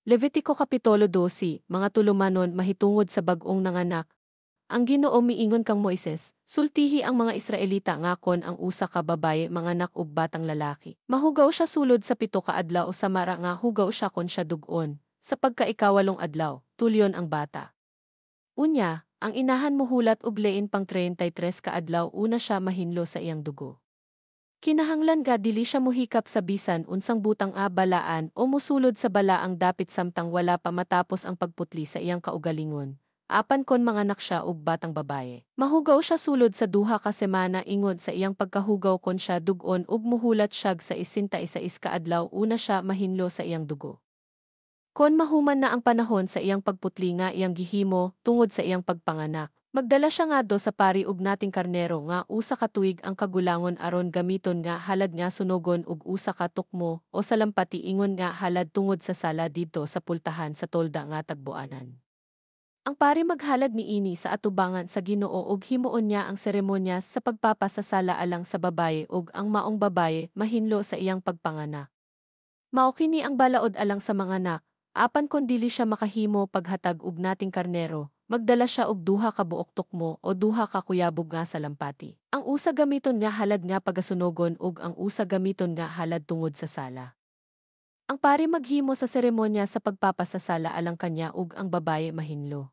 Levitiko Kapitulo 12, mga tulumanon mahitungod sa bag-ong nanganak. Ang Ginoo miingon kang Moises, sultihi ang mga Israelita ngakon ang usa ka babaye manganak ug batang lalaki. Mahugaw siya sulod sa 7 ka adlaw o samara nga hugaw siya kon siya dug-on. Sa pagkaikawalong adlaw, tulyon ang bata. Unya, ang inahan mohulat og lein pang 33 ka adlaw una siya mahinlo sa iyang dugo. Kinahanglan ga dili siya mohikap sa bisan unsang butang balaan o musulod sa balaang dapit samtang wala pa matapos ang pagputli sa iyang kaugalingon. Apan kon manganak siya og batang babaye. Mahugaw siya sulod sa 2 ka semana ingod sa iyang pagkahugaw kon siya dug-on ug muhulat siyag sa 66 ka adlaw una siya mahinlo sa iyang dugo. Kon mahuman na ang panahon sa iyang pagputli nga iyang gihimo tungod sa iyang pagpanganak, magdala siya ngadto sa pari ug nating karnero nga usa ka tuig ang kagulangon aron gamiton nga halad nga sunogon ug usa ka tukmo o salampati ingon nga halad tungod sa sala didto sa pultahan sa tolda nga tagbuanan. Ang pari maghalad niini sa atubangan sa Ginoo ug himuon niya ang seremonya sa pagpapasasala alang sa babaye ug ang maong babaye mahinlo sa iyang pagpanganak. Mao kini ang balaod alang sa mga anak, apan kon dili siya makahimo paghatag og nating karnero, magdala siya og 2 ka buok tukmo o 2 ka kuyabog nga salampati. Ang usa gamiton nga halad nga pagasunogon ug ang usa gamiton nga halad tungod sa sala. Ang pari maghimo sa seremonya sa pagpapasasala alang kanya ug ang babaye mahinlo.